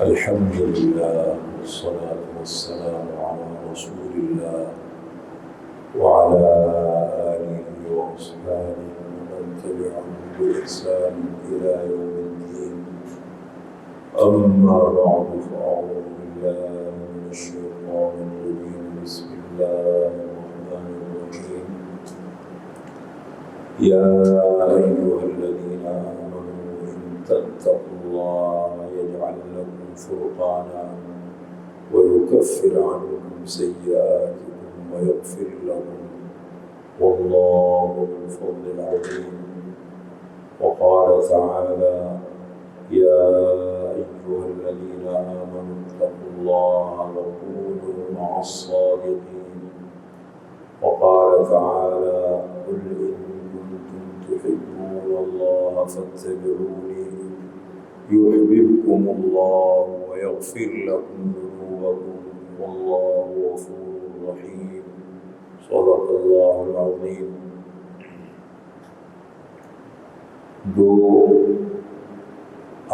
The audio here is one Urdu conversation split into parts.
الحمد لله والصلاة والسلام على رسول الله وعلى آله وأصحابه ومن تبعهم بإحسان إلى يوم الدين. أما بعد فأعوذ بالله من الشيطان الرجيم. بسم الله الرحمن الرحيم. يا أيها الذين آمنوا إن تتقوا الله يجعل لكم فرقانا ويكفر عنكم سيئاتكم ويغفر لكم والله ذو الفضل العظيم. وقال تعالى يا أيها الذين آمنوا اتقوا الله وكونوا مع الصادقين. وقال تعالى قل إن كنتم تحبون الله فاتبعوني يحببكم الله ويغفر لكم ذنوبكم والله غفور رحيم. صدق الله العظيم. دو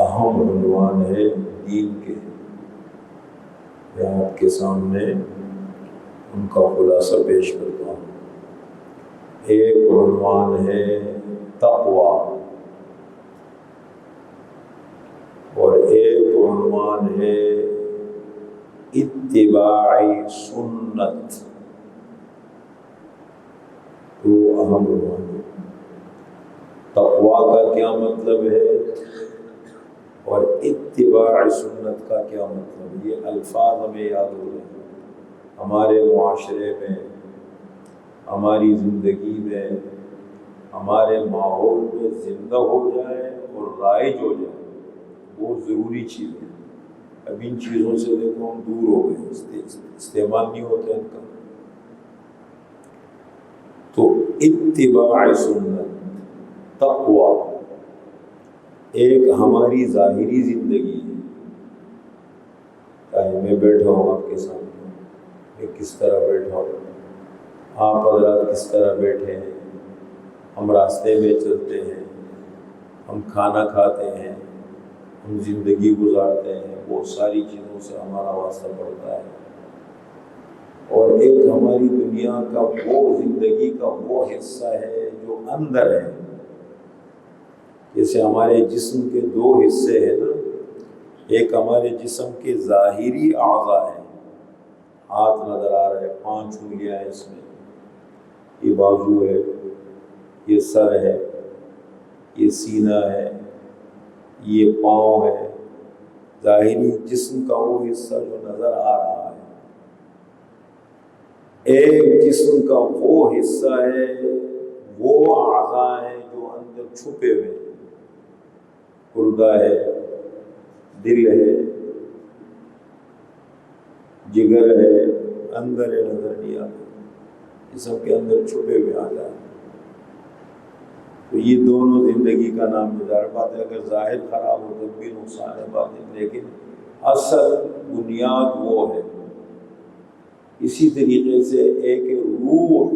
اہم عنوان ہے دین کے، میں آپ کے سامنے ان کا خلاصہ پیش کرتا ہوں. ایک عنوان ہے تقویٰ اور ایک عنوان ہے اتباع سنت. تو اہم عنوان ہے. تقویٰ کا کیا مطلب ہے اور اتباع سنت کا کیا مطلب ہے، یہ الفاظ ہمیں یاد ہو جائیں. ہمارے معاشرے میں، ہماری زندگی میں، ہمارے ماحول میں زندہ ہو جائے اور رائج ہو جائے، بہت ضروری چیز ہے. اب ان چیزوں سے دیکھو ہم دور ہو گئے، استعمال نہیں ہوتا ان کا. تو اتباع سنت، تقویٰ ایک ہماری ظاہری زندگی ہے. چاہے میں بیٹھا ہوں آپ کے سامنے، میں کس طرح بیٹھا ہوں، آپ حضرات کس طرح بیٹھے ہیں، ہم راستے میں چلتے ہیں، ہم کھانا کھاتے ہیں، ہم زندگی گزارتے ہیں، بہت ساری چیزوں سے ہمارا واسطہ پڑتا ہے. اور ایک ہماری دنیا کا وہ زندگی کا وہ حصہ ہے جو اندر ہے. جیسے ہمارے جسم کے دو حصے ہیں نا، ایک ہمارے جسم کے ظاہری اعضاء ہیں، ہاتھ نظر آ رہا ہے، 5 انگلیاں ہیں اس میں، یہ بازو ہے، یہ سر ہے، یہ سینہ ہے، یہ پاؤں ہے، ظاہری جسم کا وہ حصہ جو نظر آ رہا ہے. ایک جسم کا وہ حصہ ہے، وہ اعضاء ہیں جو اندر چھپے ہوئے ہیں. گردہ ہے، دل ہے، جگر ہے، اندر ہے، نظر نہیں آتا، جسم کے اندر چھپے ہوئے اعضاء. تو یہ دونوں زندگی کا نام ہے. بات ہے اگر ظاہر خراب ہو تو بھی نقصان ہے باطن، لیکن اصل بنیاد وہ ہے. اسی طریقے سے ایک روح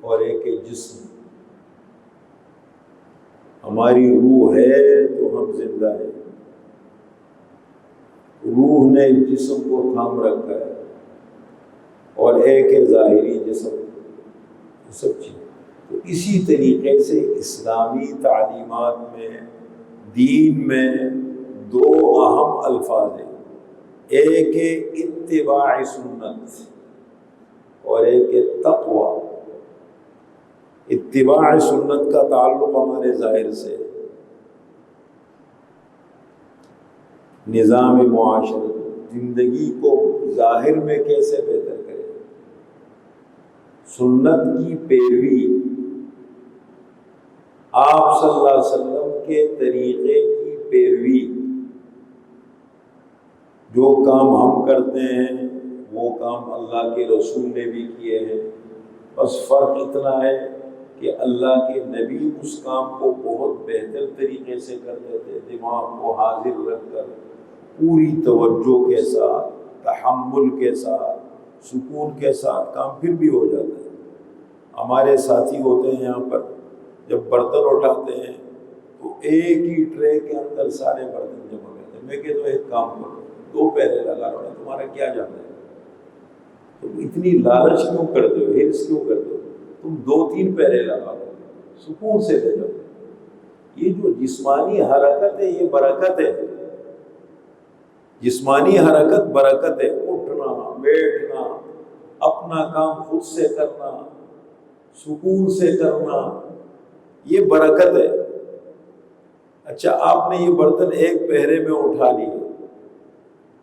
اور ایک جسم. ہماری روح ہے تو ہم زندہ ہیں، روح نے جسم کو تھام رکھا ہے، اور ایک ہے ظاہری جسم. سب چیز تو اسی طریقے سے اسلامی تعلیمات میں، دین میں دو اہم الفاظ ہیں. ایک ہے اتباع سنت اور ایک ہے تقویٰ. اتباع سنت کا تعلق ہمارے ظاہر سے، نظام معاشرت، زندگی کو ظاہر میں کیسے بہتر کرے، سنت کی پیروی، آپ صلی اللہ علیہ وسلم کے طریقے کی پیروی. جو کام ہم کرتے ہیں وہ کام اللہ کے رسول نے بھی کیے ہیں، بس فرق اتنا ہے کہ اللہ کے نبی اس کام کو بہت بہتر طریقے سے کرتے تھے، دماغ کو حاضر رکھ کر، پوری توجہ کے ساتھ، تحمل کے ساتھ، سکون کے ساتھ کام پھر بھی ہو جاتا ہے. ہمارے ساتھی ہوتے ہیں یہاں پر، جب برتن اٹھاتے ہیں تو ایک ہی ٹرے کے اندر سارے برتن جمع کرتے ہیں. میں کہ تو ایک کام کرو 2 پہرے لگا رہا ہوں، تمہارا کیا جانا ہے؟ تم اتنی لالچ کیوں کرتے ہو، ہرس کیوں کرتے ہو؟ تم 2-3 پہرے لگا لو، سکون سے لے جاؤ۔ یہ جو جسمانی حرکت ہے یہ برکت ہے، جسمانی حرکت برکت ہے، اٹھنا بیٹھنا، اپنا کام خود سے کرنا، سکون سے کرنا، یہ برکت ہے۔ اچھا آپ نے یہ برتن ایک پہرے میں اٹھا لیے،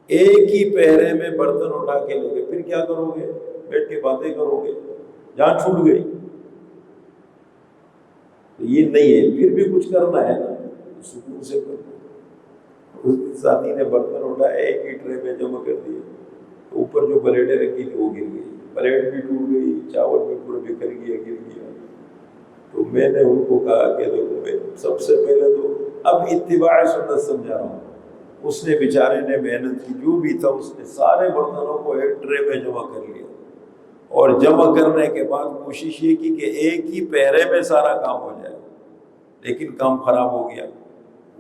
ایک ہی پہرے میں برتن اٹھا کے لے گئے، پھر کیا کرو گے؟ بیٹھ کے باتیں کرو گے، جان چھوٹ گئی۔ یہ نہیں ہے، پھر بھی کچھ کرنا ہے نا، سکون سے کرنا۔ اس ساتھی نے برتن اٹھایا، ایک ہی ٹرے میں جمع کر دیے، اوپر جو پلیٹیں رکھی تھی وہ گر گئی، پلیٹ بھی ٹوٹ گئی، چاول بھی پورا بکھر گیا، گر گیا۔ تو میں نے ان کو کہا کہ دیکھو میں سب سے پہلے تو اب اتباع سنت سمجھا رہا ہوں۔ اس نے بیچارے نے محنت کی، جو بھی تھا اس نے سارے برتنوں کو ایک ٹرے میں جمع کر لیا، اور جمع کرنے کے بعد کوشش یہ کی کہ ایک ہی پہرے میں سارا کام ہو جائے، لیکن کام خراب ہو گیا۔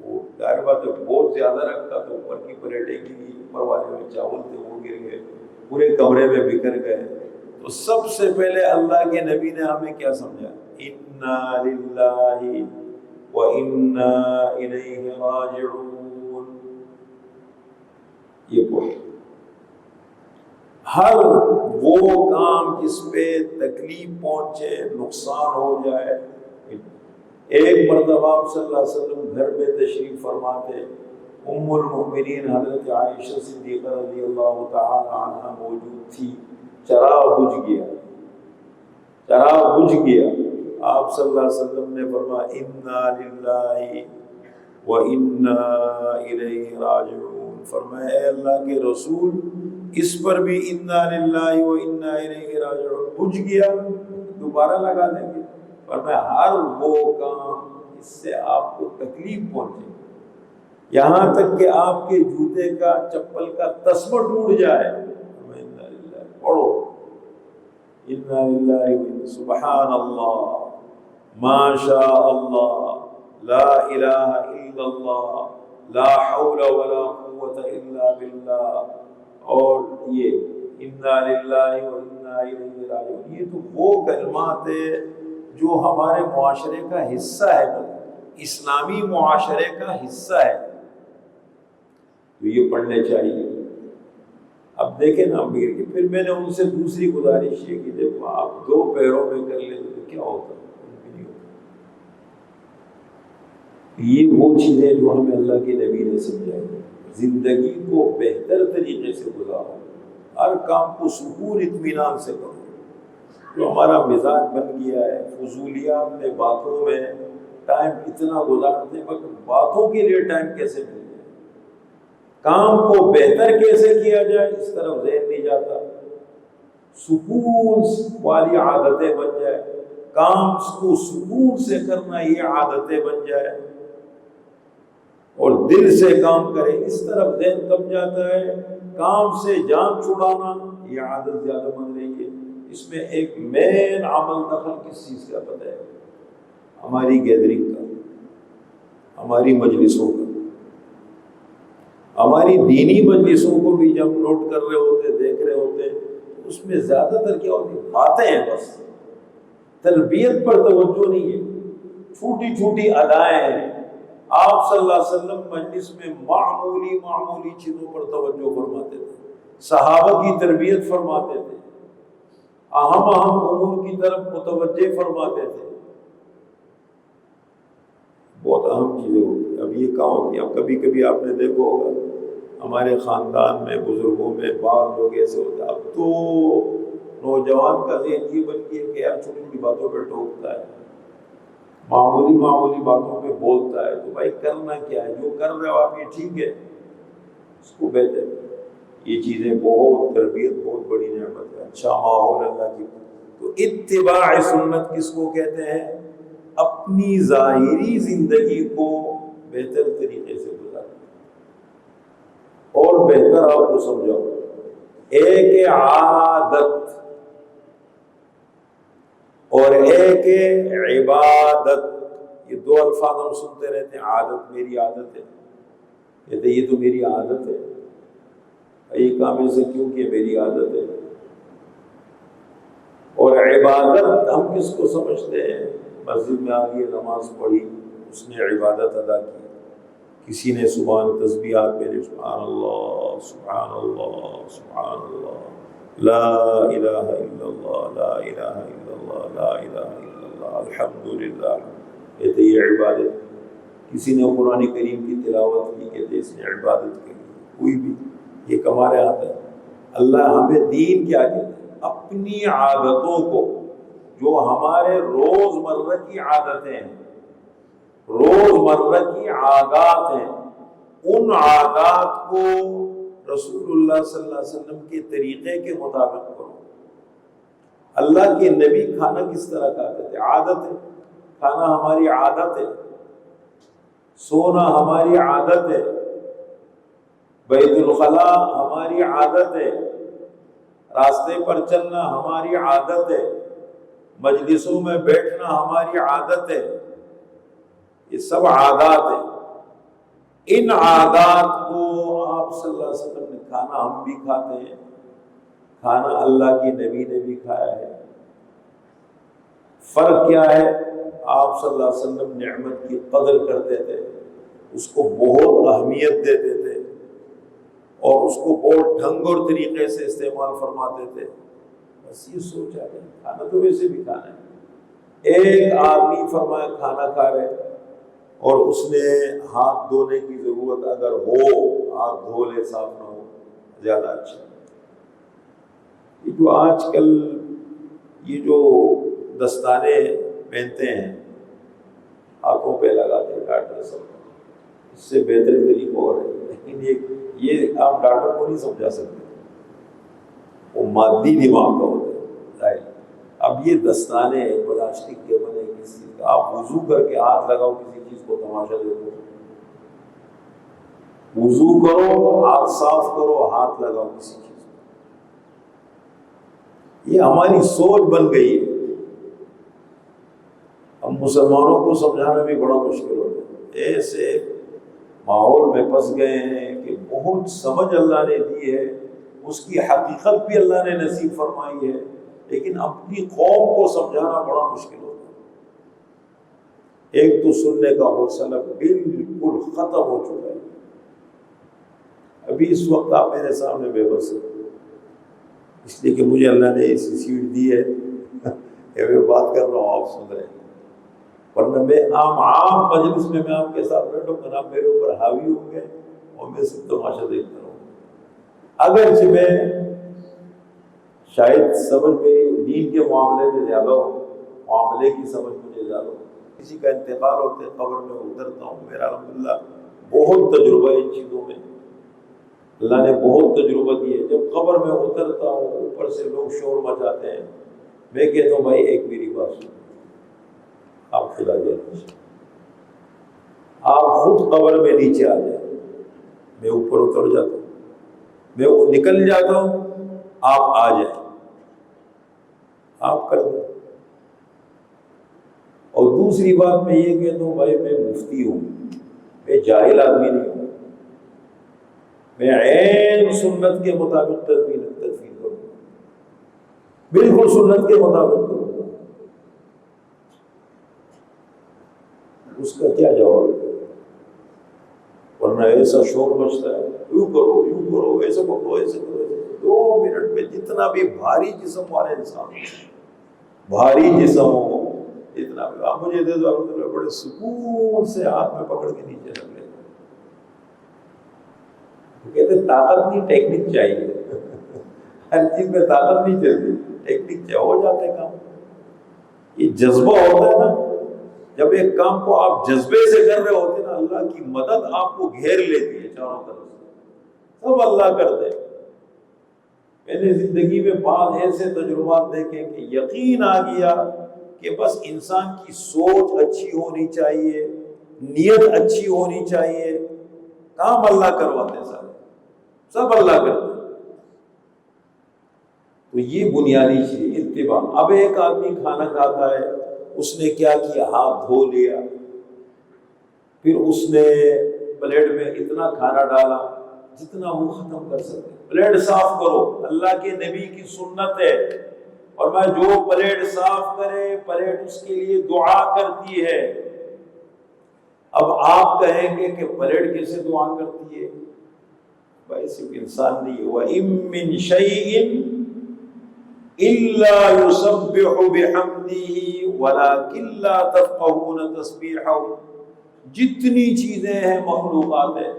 وہ ظاہر بات ہے بہت زیادہ رکھتا تو اوپر کی پلیٹیں گری، اوپر والے میں چاول تھے وہ گر گئے، پورے کمرے میں بکھر گئے۔ تو سب سے پہلے اللہ کے نبی نے ہمیں کیا سمجھا؟ انا للہ و انا الیہ راجعون۔ یہ پڑھو، ہر وہ کام جس پہ تکلیف پہنچے، نقصان ہو جائے۔ ایک مرتبہ آپ صلی اللہ علیہ وسلم گھر میں تشریف فرما تھے، ام المؤمنین حضرت عائشہ صدیقہ رضی اللہ تعالی عنہ موجود تھی، چراغ بجھ گیا، چراغ بجھ گیا۔ آپ صلی اللہ علیہ وسلم نے فرمایا انا للہ و انا الیہ راجعون۔ فرمایا اے اللہ کے رسول، اس پر بھی انا للہ و انا الیہ راجعون، بجھ گیا دوبارہ لگا دیں گے۔ فرمایا ہر وہ کام اس سے آپ کو تکلیف پہنچے، یہاں تک کہ آپ کے جوتے کا چپل کا تسمہ ٹوٹ جائے، انا للہ پڑھو، انا للہ سبحان اللہ ما شاء اللہ لا الہ الا اللہ لا حول ولا قوت الا باللہ۔ اور یہ انا للہ و انا الیہ راجعون، یہ تو وہ کلمات ہے جو ہمارے معاشرے کا حصہ ہے، اسلامی معاشرے کا حصہ ہے، تو یہ پڑھنے چاہیے۔ اب دیکھیں نا امیر کی، پھر میں نے ان سے دوسری گزارش یہ کی، دیکھو آپ 2 پیروں میں کر لیں تو کیا ہوتا ہے؟ یہ وہ چیزیں جو ہمیں اللہ کے نبی نے سمجھائی۔ زندگی کو بہتر طریقے سے گزارو، ہر کام کو سکون اطمینان سے کرو۔ جو ہمارا مزاج بن گیا ہے، فضولیات میں، باتوں میں ٹائم اتنا گزارتے ہیں، مگر باتوں کے لیے ٹائم کیسے مل جائے، کام کو بہتر کیسے کیا جائے، اس طرف ذہن نہیں جاتا۔ سکون والی عادتیں بن جائے، کام کو سکون سے کرنا یہ عادتیں بن جائے، اور دل سے کام کرے، اس طرف ذہن کم جاتا ہے۔ کام سے جان چھڑانا یہ عادت زیادہ بن رہی ہے۔ اس میں ایک مین عمل دخل کس چیز کا پتہ ہے؟ ہماری گیدرنگ کا، ہماری مجلسوں کا، ہماری دینی مجلسوں کو بھی جب نوٹ کر رہے ہوتے، دیکھ رہے ہوتے، اس میں زیادہ تر کیا ہوتی؟ باتیں ہیں، بس تربیت پر توجہ نہیں ہے، چھوٹی چھوٹی ادائیں ہیں۔ آپ صلی اللہ علیہ وسلم مجلس میں معمولی چیزوں پر توجہ فرماتے تھے، صحابہ کی تربیت فرماتے تھے، اہم امور کی طرف متوجہ فرماتے تھے۔ بہت اہم چیزیں ہوتی ہیں۔ اب یہ کہاں ہوتی ہیں؟ اب کبھی کبھی آپ نے دیکھا ہوگا ہمارے خاندان میں، بزرگوں میں بعض لوگ ایسے ہوتے ہیں، اب تو نوجوان کا ذہن یہ بن گیا کہ یار چھوٹی چھوٹی باتوں پہ ٹوکتا ہے، معمولی باتوں پہ بولتا ہے، تو بھائی کرنا کیا ہے؟ جو کر رہے ہو آپ یہ ٹھیک ہے، اس کو بہتر۔ یہ چیزیں بہت تربیت بہت بڑی نعمت ہے، اچھا ماحول اللہ کی۔ تو اتباع سنت کس کو کہتے ہیں؟ اپنی ظاہری زندگی کو بہتر طریقے سے گزارنا۔ اور بہتر آپ کو سمجھاؤ، ایک عادت اور ایک عبادت، یہ 2 الفاظ ہم سنتے رہتے ہیں، عادت، میری عادت ہے، کہتے یہ تو میری عادت ہے. یہ کام ایسے کیوں کہ میری عادت ہے. اور عبادت ہم کس کو سمجھتے ہیں؟ مسجد میں آ گئی نماز پڑھی اس نے عبادت ادا کی. کسی نے سبحان تسبیحات میں سبحان اللہ سبحان اللہ سبحان اللہ لا الہ الا اللہ لا الہ الا اللہ لا الہ الا اللہ الحمدللہ، کہتے یہ عبادت. کسی نے قرآن کریم کی تلاوت کی، کہتے اس نے عبادت کی. کوئی بھی یہ ہمارے ہاتھ ہے. اللہ ہمیں دین کیا کہتے ہیں؟ اپنی عادتوں کو، جو ہمارے روز مرہ کی عادتیں ہیں، روز مرہ کی عادات ہیں، ان عادات کو رسول اللہ صلی اللہ علیہ وسلم کے طریقے کے مطابق کرو. اللہ کے نبی کھانا کس طرح کھاتے تھے؟ عادت ہے. کھانا ہماری عادت ہے، سونا ہماری عادت ہے، بیت الخلاء ہماری عادت ہے، راستے پر چلنا ہماری عادت ہے، مجلسوں میں بیٹھنا ہماری عادت ہے. یہ سب عادات ہیں. ان عادات کو آپ صلی اللہ علیہ وسلم نے کھانا ہم بھی کھاتے ہیں، کھانا اللہ کی نبی نے بھی کھایا ہے. فرق کیا ہے؟ آپ صلی اللہ علیہ وسلم نعمت کی قدر کرتے تھے، اس کو بہت اہمیت دیتے تھے اور اس کو بہت ڈھنگ اور طریقے سے استعمال فرماتے تھے. بس یہ سوچ آ گئی. کھانا تو ویسے بھی کھانا ہے. ایک آدمی فرمایا کھانا کھا رہے اور اس نے ہاتھ دھونے کی ضرورت اگر ہو، ہاتھ دھو لے، صاف نہ ہو زیادہ اچھا. یہ جو آج کل یہ جو دستانے پہنتے ہیں، ہاتھوں پہ لگاتے ہیں ڈاکٹر سب، اس سے بہتر طریقہ ہو رہا ہے. لیکن یہ آپ ڈاکٹر کو نہیں سمجھا سکتے، وہ مادی دماغ کا ہوتا ہے. اب یہ دستانے پلاسٹک کے بنے کسی کا، آپ وضو کر کے ہاتھ لگاؤ کسی چیز کو، تماشا دیکھو. وضو کرو، ہاتھ صاف کرو، ہاتھ لگاؤ کسی چیز کو. یہ ہماری سوچ بن گئی ہے. ہم مسلمانوں کو سمجھانا بھی بڑا مشکل ہوتا ہے. ایسے ماحول میں پھنس گئے ہیں کہ بہت سمجھ اللہ نے دی ہے، اس کی حقیقت بھی اللہ نے نصیب فرمائی ہے، لیکن اپنی قوم کو سمجھانا بڑا مشکل ہوتا ہے. ایک تو سننے کا حوصلہ بالکل ختم ہو چکا ہے. ابھی اس وقت آپ میرے سامنے بے بس ہیں، اس لیے کہ مجھے اللہ نے ایسی سیٹ دی ہے کہ میں بات کر رہا ہوں، آپ سن رہے ہیں. ورنہ میں عام مجلس میں آپ کے ساتھ بیٹھوں گا، آپ میرے اوپر حاوی ہوں گے اور میں صرف تماشا دیکھتا رہوں. اگرچہ میں شاید سمجھ میری دین کے معاملے میں زیادہ ہو، معاملے کی سمجھ مجھے زیادہ ہو. کسی کا انتقال ہوتے قبر میں اترتا ہوں، میرا الحمدللہ بہت تجربہ ان چیزوں میں، اللہ نے بہت تجربہ دی ہے. جب قبر میں اترتا ہوں، اوپر سے لوگ شور مچاتے ہیں، میں کہتا ہوں بھائی ایک میری بات سنو، آپ خدا جائیں، آپ خود قبر میں نیچے آ جائیں، میں اوپر اتر جاتا ہوں، میں نکل جاتا ہوں، آپ آ جائیں، آپ کر دیں. اور دوسری بات میں یہ کہتا ہوں بھائی میں مفتی ہوں، میں جاہل آدمی نہیں ہوں، میں عین سنت کے مطابق تدبیر کروں گا، بالکل سنت کے مطابق کروں گا. اس کا کیا جواب ہے؟ ورنہ ایسا شور مچتا ہے، یوں کرو ایسا کرو ایسے کرو. 2 منٹ میں جتنا بھی بھاری جسم والے انسان، بھاری جسم ہو، اتنا بھی آپ مجھے دے دو، الحمدللہ بڑے سکون سے ہاتھ میں پکڑ کے نیچے رکھ لیں. کہتے ہیں طاقت نہیں ٹیکنک چاہیے. ہر چیز میں طاقت نہیں چلتی، ٹیکنک چاہیے، ہو جاتے کام. یہ جذبہ ہوتا ہے نا، جب ایک کام کو آپ جذبے سے کر رہے ہوتے ہیں نا، اللہ کی مدد آپ کو گھیر لیتی ہے چاروں طرف سے، سب اللہ کرتے ہیں. میں نے زندگی میں بعض ایسے تجربات دیکھے کہ یقین آ گیا کہ بس انسان کی سوچ اچھی ہونی چاہیے، نیت اچھی ہونی چاہیے، کام اللہ کرواتے ہیں، سب اللہ کرتے ہیں. تو یہ بنیادی چیز اتباع. اب ایک آدمی کھانا کھاتا ہے، اس نے کیا کیا؟ ہاتھ دھو لیا، پھر اس نے پلیٹ میں اتنا کھانا ڈالا جتنا وہ ختم کر سکتے. پلیٹ صاف کرو، اللہ کے نبی کی سنت ہے. اور میں جو پلیٹ صاف کرے پلیٹ اس کے لیے دعا کرتی ہے. اب آپ کہیں گے کہ پلیٹ کیسے دعا کرتی ہے؟ بھائی صرف انسان نہیں ہے. وَإِن مِّن شَيْءٍ إِلَّا يُسَبِّحُ بِحَمْدِهِ وَلَكِن لَّا تَفْقَهُونَ تَسْبِيحَهُ. جتنی چیزیں ہیں مخلوقات ہیں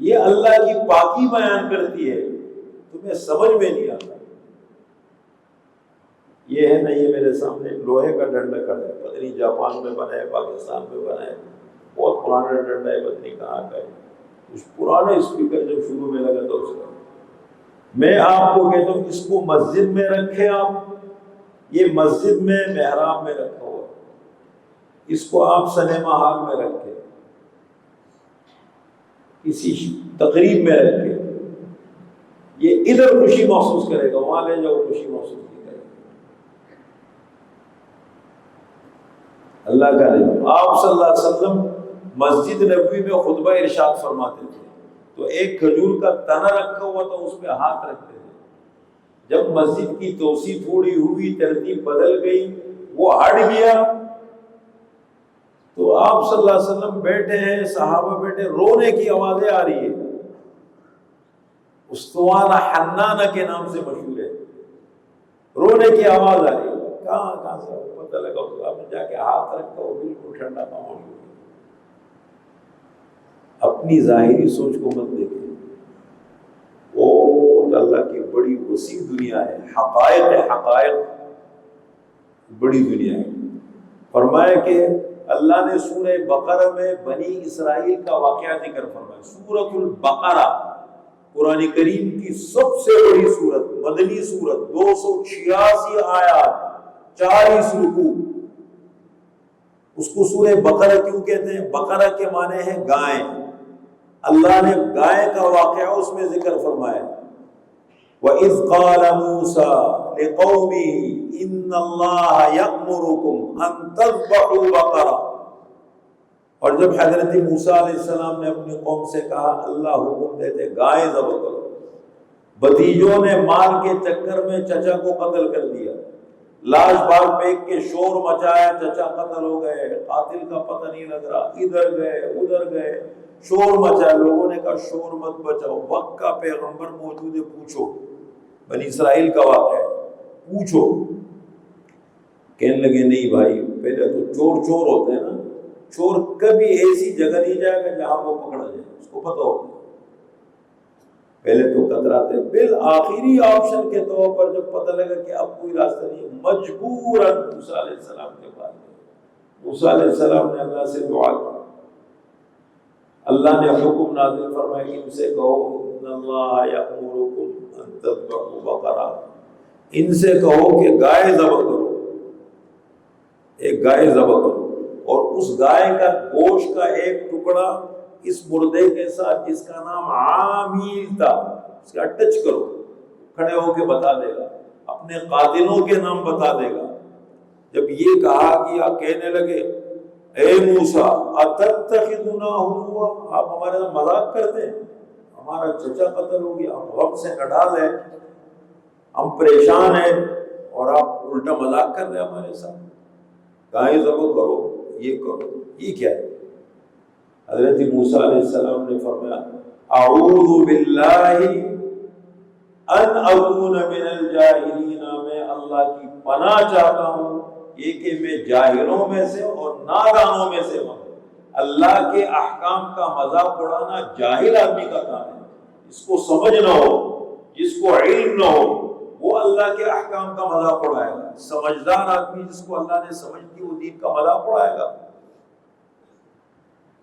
یہ اللہ کی پاکی بیان کرتی ہے، تمہیں سمجھ میں نہیں آتا. یہ ہے نا، یہ میرے سامنے لوہے کا ڈنڈا کھڑا ہے، پتہ نہیں جاپان میں بنا ہے پاکستان میں بنا ہے، بہت پرانا ڈنڈا ہے، پتہ نہیں کہاں کا ہے. اس پرانے اسپیکر جب شروع میں لگا تھا اس کا. میں آپ کو کہتا ہوں اس کو مسجد میں رکھیں آپ، یہ مسجد میں محراب میں رکھا ہوا. اس کو آپ سنیما ہال میں رکھیں، کسی تقریب میں رکھیں، یہ ادھر خوشی محسوس کرے گا، وہاں لے جاؤ خوشی محسوس نہیں کرے گا. اللہ کا نبی آپ صلی اللہ علیہ وسلم مسجد نبوی میں خطبہ ارشاد فرماتے تھے تو ایک کھجور کا تنا رکھا ہوا تھا، اس پہ ہاتھ رکھتے تھے. جب مسجد کی توسیع تھوڑی ہوئی، ترتیب بدل گئی، وہ ہٹ گیا تو آپ صلی اللہ علیہ وسلم بیٹھے ہیں، صحابہ بیٹھے، رونے کی آوازیں آ رہی ہے. استوانہ حنانہ کے نام سے مشہور ہے، رونے کی آواز آ رہی ہے. کہاں سے پتہ لگا اس آپ نے جا کے ہاتھ رکھا، وہ بالکل ٹھنڈا ماحول ہو گیا. اپنی ظاہری سوچ کو مت دیکھیں، وہ اللہ کی بڑی وسیع دنیا ہے، حقائق ہے، حقائق بڑی دنیا ہے. فرمایا کہ اللہ نے سورہ بقرہ میں بنی اسرائیل کا واقعہ ذکر فرمایا. سورۃ البقرہ قرآن کریم کی سب سے بڑی سورت، مدنی سورت، 286 آیات، 40 رکوع. اس کو سورہ بقرہ کیوں کہتے ہیں؟ بقرہ کے معنی ہے گائے. اللہ نے گائے کا واقعہ اس میں ذکر فرمایا. وَإِذْ قَالَ مُوسَىٰ لِقَوْمِهِ إِنَّ اللَّهَ يَأْمُرُكُمْ أَن تَذْبَحُوا بَقَرَةً. اور جب حضرت موسیٰ علیہ السلام نے اپنی قوم سے کہا اللہ حکم دیتے گائے ذبح کرو، بھتیجوں نے مال کے چکر میں چچا کو قتل کر دیا، لاش بار پھینک کے شور مچایا، چچا قتل ہو گئے، قاتل کا پتہ نہیں لگ رہا، ادھر گئے ادھر گئے، شور مچایا. لوگوں نے کہا شور مت بچاؤ، وقت کا پیغمبر موجود ہے، پوچھو. بنی اسرائیل کا واقعہ ہے، پوچھو. کہنے لگے نہیں بھائی، پہلے تو چور چور ہوتے ہیں نا، چور کبھی ایسی جگہ نہیں جائے گا جہاں وہ پکڑا جائے، اس کو پتہ ہوتا ہے. پہلے تو کتراتے، بالآخری آپشن کے طور پر جب پتہ لگا کہ اب کوئی راستہ نہیں، مجبوراً موسیٰ علیہ السلام کے پاس گئے. موسیٰ علیہ السلام نے اللہ سے دعا کی، اللہ نے حکم نازل فرمایا ان سے کہو ان اللہ یأمرکم ان تذبحوا بقرہ، ان سے کہو کہ گائے ذبح کرو، ایک گائے ذبح کرو، اور اس گائے کا گوشت کا ایک ٹکڑا اس مردے کے ساتھ جس کا نام عامیل تھا اس کا ٹچ کرو، کھڑے ہو کے بتا دے گا، اپنے قاتلوں کے نام بتا دے گا. جب یہ کہا کیا، کہنے لگے اے موسیٰ اتتخذنا ہزوا، آپ ہمارے ساتھ مذاق کرتے ہیں، ہمارا چچا قتل ہو گیا، ہم غم سے نڈال ہیں، ہم پریشان ہیں، اور آپ الٹا مذاق کر رہے ہیں ہمارے ساتھ. گائے ذبح کرو، یہ کرو، یہ کیا ہے؟ حضرت موسیٰ علیہ السلام نے فرمایا اعوذ باللہ ان اکون من الجاہلین، میں اللہ کی پناہ چاہتا ہوں یہ کہ میں جاہلوں میں سے اور نادانوں میں سے ہوں. اللہ کے احکام کا مذاق اڑانا جاہل آدمی کا کام ہے. جس کو سمجھ نہ ہو، جس کو علم نہ ہو، وہ اللہ کے احکام کا مذاق اڑائے گا. سمجھدار آدمی جس کو اللہ نے سمجھ دی وہ دین کا مذاق اڑائے گا.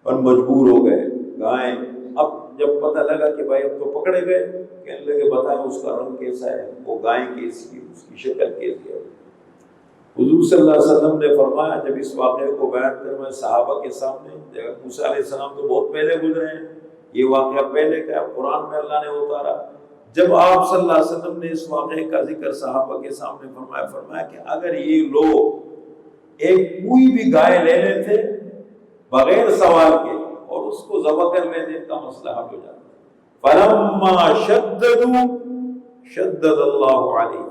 اور مجبور ہو گئے گائیں. اب جب پتہ لگا کہ بھائی اب تو پکڑے گئے، کہنے لگے بتائیں اس کا رنگ کیسا ہے، وہ گائے کیسی ہے، اس کی شکل کیسی ہے. حضور صلی اللہ علیہ وسلم نے فرمایا جب اس واقعے کو بیان کر میں صحابہ کے سامنے، موسیٰ علیہ السلام تو بہت پہلے گزرے ہیں، یہ واقعہ پہلے کا قرآن میں اللہ نے اتارا. جب آپ صلی اللہ علیہ وسلم نے اس واقعے کا ذکر صحابہ کے سامنے فرمایا کہ اگر یہ لوگ ایک کوئی بھی گائے لے لیتے بغیر سوال کے اور اس کو ذبح کر لیتے، ان کا مسئلہ حل ہو جاتا ہے۔ فلما شددوا شدد اللہ علیہ،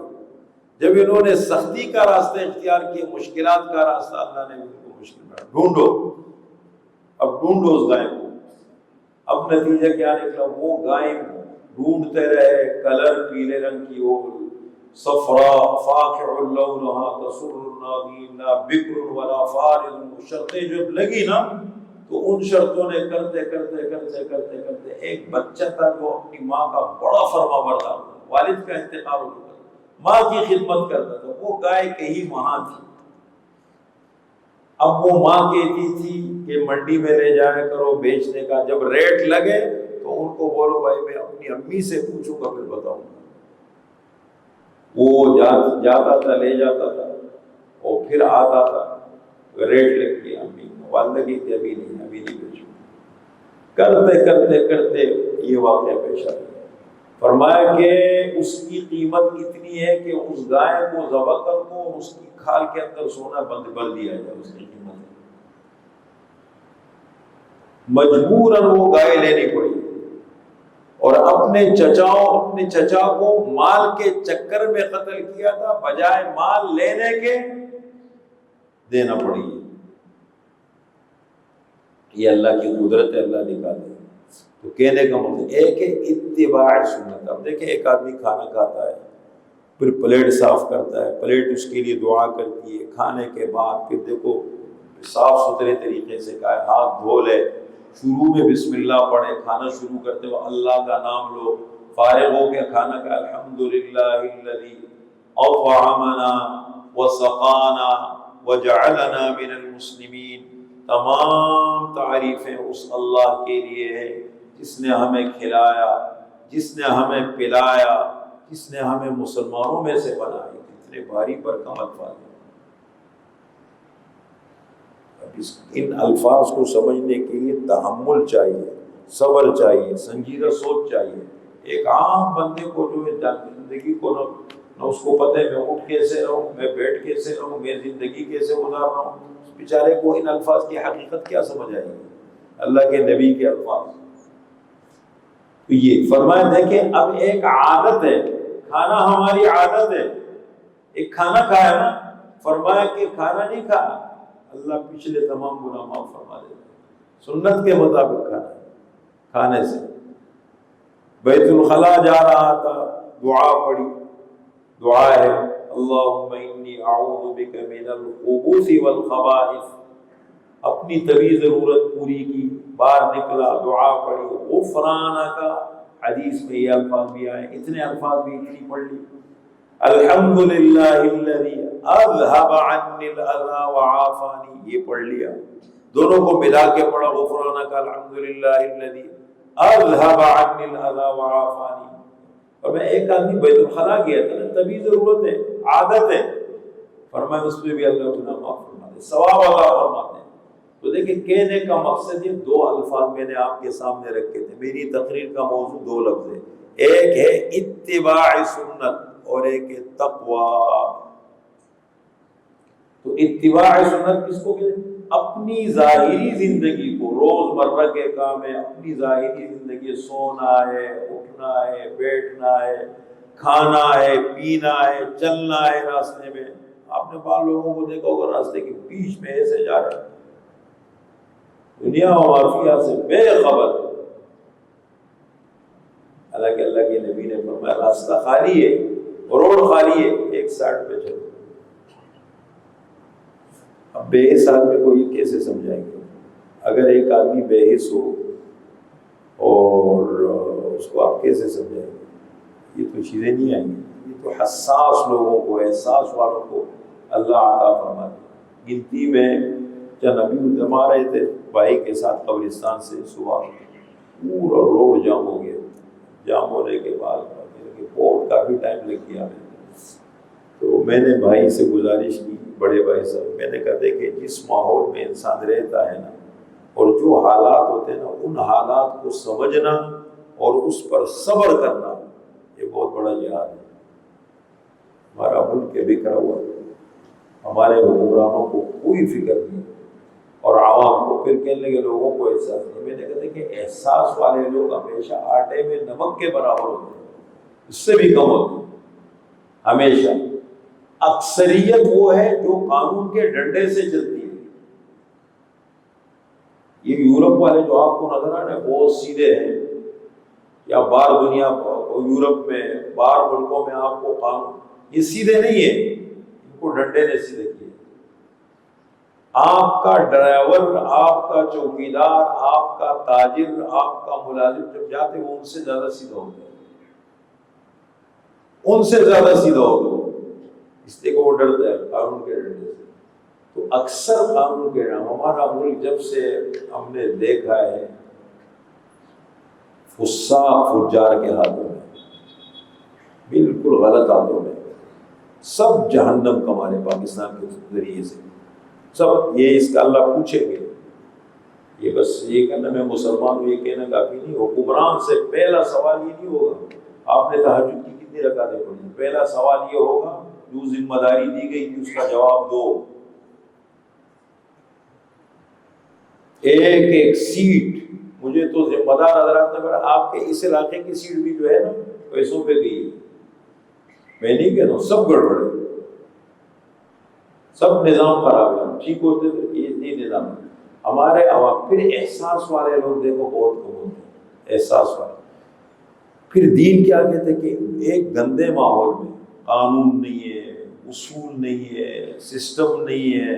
جب انہوں نے سختی کا راستہ اختیار کیا، مشکلات کا راستہ، اللہ نے ان کو مشکل بنا، ڈھونڈو، اب ڈھونڈو اس گائے کو۔ اب نتیجہ کیا نکلا؟ وہ گائے ڈھونڈتے رہے، کلر پیلے رنگ کی ہو، صفراء فاقع لونها تسر الناظرین لا بکر ولا فارض، شرطیں جب لگی نا تو ان شرطوں نے کرتے کرتے کرتے کرتے کرتے ایک بچہ تھا جو اپنی ماں کا بڑا فرما بردار تھا، والد کا انتقال ہو چکا تھا، ماں کی خدمت کرتا تھا، وہ گائے کہیں وہاں تھی۔ اب وہ ماں کہتی تھی کہ منڈی میں لے جایا کرو بیچنے کا، جب ریٹ لگے تو ان کو بولو بھائی میں اپنی امی سے پوچھوں گا پھر بتاؤں گا۔ وہ جاتا تھا، لے جاتا تھا، اور پھر آتا تھا، ریٹ لگ گیا، امی والدہ کی تھی ابھی نہیں بیچوں، کرتے کرتے کرتے یہ واقعہ پیش آ گیا۔ فرمایا کہ اس کی قیمت اتنی ہے کہ اس گائے کو ذبح کر دو اور اس کی کھال کے اندر سونا بند دیا جائے، اس کی قیمت ہے۔ مجبوراً وہ گائے لینی پڑی، اور اپنے چچا کو مال کے چکر میں قتل کیا تھا، بجائے مال لینے کے دینا پڑی۔ یہ اللہ کی قدرت ہے، اللہ نکالے۔ تو کہنے کا مطلب ایک ہے اتباع سنت۔ اب دیکھیں ایک آدمی کھانا کھاتا ہے، پھر پلیٹ صاف کرتا ہے، پلیٹ اس کے لیے دعا کرتی ہے، کھانے کے بعد پھر دیکھو صاف ستھرے طریقے سے کھائے، ہاتھ دھو لے، شروع میں بسم اللہ پڑھے، کھانا شروع کرتے ہوئے اللہ کا نام لو، فارغ ہو کے کھانا کھائے، الحمدللہ الذی اطعمنا وسقانا وجعلنا من المسلمین۔ تمام تعریفیں اس اللہ کے لیے ہیں جس نے ہمیں کھلایا، جس نے ہمیں پلایا، جس نے ہمیں مسلمانوں میں سے بنایا۔ کتنے بھاری بھرکم الفاظ ہیں۔ ان الفاظ کو سمجھنے کے لیے تحمل چاہیے، صبر چاہیے، سنجیدہ سوچ چاہیے۔ ایک عام بندے کو جو ہے زندگی کو نہ اس کو پتہ ہے میں اٹھ کیسے رہوں، میں بیٹھ کیسے رہوں، میں زندگی کیسے گزار رہا ہوں، بیچارے کو ان الفاظ کی حقیقت کیا سمجھ آئے گی؟ اللہ کے نبی کے الفاظ۔ تو یہ فرمایا دیکھیں اب ایک عادت ہے، کھانا ہماری عادت ہے، ایک کھانا کھایا نا، فرمایا کہ کھانا نہیں کھانا، اللہ پچھلے تمام گناہ معاف فرما دیتا ہے، سنت کے مطابق کھانا ہے۔ کھانے سے بیت الخلاء جا رہا تھا، دعا پڑھی، دعا ہے اللہم انی اعوذ بک من الخبث والخبائث، اپنی طبی ضرورت پوری کی، باہر نکلا، دعا پڑھی، غفرانک، حدیث میں یہ الفاظ بھی آئے، اتنے الفاظ بھی اتنی پڑھ لی، الحمدللہ الذی اذھب عنی الاذی وعافانی، یہ پڑھ لیا، دونوں کو ملا کے پڑھا، غفرانک الحمدللہ الذی اذھب عنی الاذی وعافانی۔ اور میں ایک آدمی بیت الخلاء گیا تھا نا، طبی ضرورت ہے، عادت ہے، فرمایا اس میں بھی اللہ گناہ معاف فرما دے، ثواب عطا فرماتے ہیں۔ تو دیکھیں کہنے کا مقصد یہ دو الفاظ میں نے آپ کے سامنے رکھے تھے، میری تقریر کا موضوع دو لفظ ہے، ایک ہے اتباع سنت اور ایک ہے تقوی۔ تو اتباع سنت کس کو کہتے ہیں؟ اپنی ظاہری زندگی کو، روز مرہ کے کام ہے، اپنی ظاہری زندگی، سونا ہے، اٹھنا ہے، بیٹھنا ہے، کھانا ہے، پینا ہے، چلنا ہے راستے میں۔ آپ نے بعض لوگوں کو دیکھا ہوگا راستے کے بیچ میں ایسے جا رہے ہیں، دنیا و مافیہ سے بے خبر، حالانکہ اللہ کے نبی نے فرمایا راستہ خالی ہے، روڈ خالی ہے، ایک سائڈ پہ چلو۔ اب بے حس آدمی کو یہ کیسے سمجھائیں گے؟ اگر ایک آدمی بے حس ہو اور اس کو آپ کیسے سمجھائیں گے؟ یہ تو چیزیں نہیں آئیں گی، یہ تو حساس لوگوں کو، احساس والوں کو اللہ عطا فرماتے۔ گنتی میں چند ابھی جما رہے تھے بھائی کے ساتھ قبرستان سے، صبح پورا روڈ جام ہو گیا، جام ہونے کے بعد بہت کافی ٹائم لگ گیا ہمیں۔ تو میں نے بھائی سے گزارش کی، بڑے بھائی صاحب، میں نے کہا دیکھیں جس ماحول میں انسان رہتا ہے نا، اور جو حالات ہوتے ہیں نا، ان حالات کو سمجھنا اور اس پر صبر کرنا، یہ بہت بڑا جہاد ہے۔ ہمارا ملک بکھرا ہوا، ہمارے حکمرانوں کو کوئی فکر نہیں، اور عوام کو پھر کہنے لگے لوگوں کو احساس نہیں. میں نے کہا کہ احساس والے لوگ ہمیشہ آٹے میں نمک کے برابر ہوتے ہیں, اس سے بھی کم ہوتے ہیں ہمیشہ. اکثریت وہ ہے جو قانون کے ڈنڈے سے چلتی ہے. یہ یورپ والے جو آپ کو نظر آ رہے ہیں بہت سیدھے ہیں, یا باہر دنیا یورپ میں باہر ملکوں میں آپ کو قانون یہ سیدھے نہیں ہے, ان کو ڈنڈے نے سیدھے کیے. آپ کا ڈرائیور, آپ کا چوکیدار, آپ کا تاجر, آپ کا ملازم جب جاتے وہ ان سے زیادہ سیدھا ہوتا ہے, ان سے زیادہ سیدھا ہوتا ہے, اس لیے کہ وہ ڈرتا ہے قانون کے ڈنڈے سے. تو اکثر قانون کے نام ہمارا ملک جب سے ہم نے دیکھا ہے فساق فجار کے ہاتھوں میں, بالکل غلط ہاتھوں میں, سب جہنم کمانے پاکستان کے ذریعے سے سب. یہ اس کا اللہ پوچھیں گے. یہ بس یہ کہنا میں مسلمان ہوں یہ کہنا کافی نہیں. حکمران سے پہلا سوال یہ نہیں ہوگا آپ نے تہجد کی کتنی رکعتیں پڑھی, پہلا سوال یہ ہوگا جو ذمہ داری دی گئی تھی اس کا جواب دو. ایک ایک سیٹ, مجھے تو ذمہ دار حضرات نے بولا آپ کے اس علاقے کی سیٹ بھی جو ہے نا پیسوں پہ گئی ہے. میں نہیں کہتا ہوں سب گڑبڑ ہے, سب نظام خراب ہے. ٹھیک ہوتے تھے یہ نہیں نظام ہے ہمارے عوام. پھر احساس والے لوگ دیکھو بہت کم ہوتے ہیں, احساس والے. پھر دین کیا کہتے ہیں کہ ایک گندے ماحول میں قانون نہیں ہے, اصول نہیں ہے, سسٹم نہیں ہے,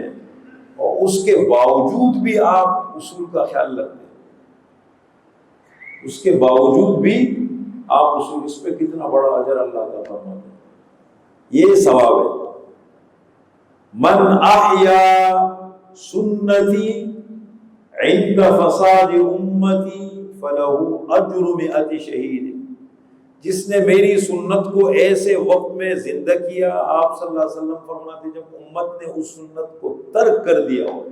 اور اس کے باوجود بھی آپ اصول کا خیال رکھتے ہیں, اس کے باوجود بھی آپ اصول, اس پہ کتنا بڑا اجر اللہ کا فرماتے ہیں. یہ ثواب ہے. من احیا سنتی عند فساد امتی فلہ اجر مئۃ شہید. جس نے میری سنت کو ایسے وقت میں زندہ کیا, آپ صلی اللہ علیہ وسلم فرماتے جب امت نے اس سنت کو ترک کر دیا ہو,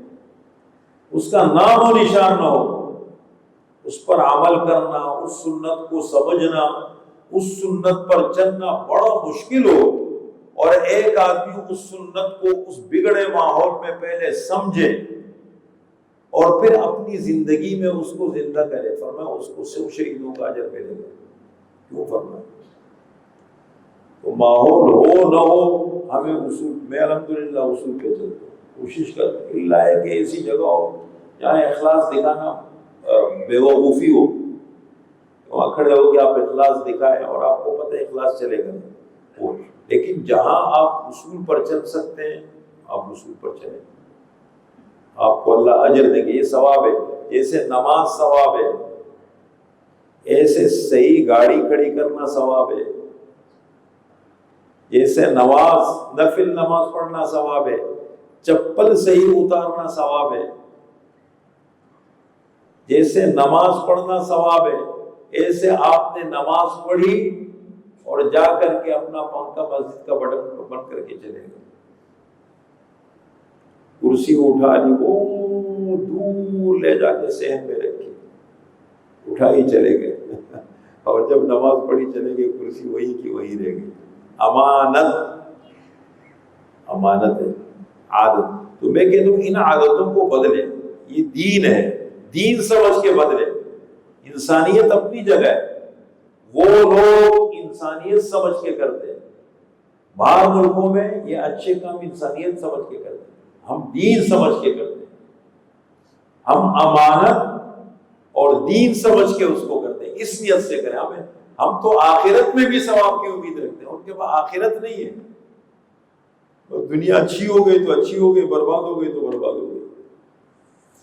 اس کا نام و نشان نہ ہو, اس پر عمل کرنا, اس سنت کو سمجھنا, اس سنت پر چلنا بڑا مشکل ہو, اور ایک آدمی اس سنت کو اس بگڑے ماحول میں پہلے سمجھے اور پھر اپنی زندگی میں اس کو زندہ کرے, فرمایا اس کو 100 شہیدوں کا اجر ملے گا. کیوں فرمایا؟ تو ماحول ہو نہ ہو ہمیں اصول, میں الحمدللہ اصول پہ چلتا ہوں, کوشش کرتا ہوں اللہ ہے کہ ایسی جگہ ہو جہاں اخلاص دکھانا بیوقوفی ہو, وہاں کھڑے ہو کہ آپ اخلاص دکھائیں اور آپ کو پتہ ہے اخلاص چلے گا وہ. لیکن جہاں آپ اصول پر چل سکتے ہیں آپ اصول پر چلیں, آپ کو اللہ اجر دیں گے. یہ ثواب ہے, جیسے نماز ثواب ہے, ایسے صحیح گاڑی کھڑی کرنا ثواب ہے, جیسے نماز نفل نماز پڑھنا ثواب ہے, چپل صحیح اتارنا ثواب ہے, جیسے نماز پڑھنا ثواب ہے, ایسے آپ نے نماز پڑھی اور جا کر کے اپنا پنکھا مسجد کا بٹن بند کر کے چلے گئے, کرسی اٹھا لی وہ دور لے جا کے صحن میں رکھی, اٹھائی چلے گئے اور جب نماز پڑھی چلے گئے کرسی وہی کی وہی رہ گئی. امانت, امانت ہے, عادت. تو میں کہتا ہوں ان عادتوں کو بدلے, یہ دین ہے, دین سمجھ کے بدلے. انسانیت اپنی جگہ ہے, وہ لوگ انسانیت سمجھ کے کرتے ہیں, باہر ملکوں میں یہ اچھے کام انسانیت سمجھ کے کرتے ہیں, ہم دین سمجھ کے کرتے ہیں, ہم امانت اور دین سمجھ کے اس کو کرتے ہیں, اس نیت سے کریں. ہم تو آخرت میں بھی ثواب کی امید رکھتے ہیں, ان کے پاس آخرت نہیں ہے. دنیا اچھی ہو گئی تو اچھی ہو گئی, برباد ہو گئی تو برباد ہو گئی.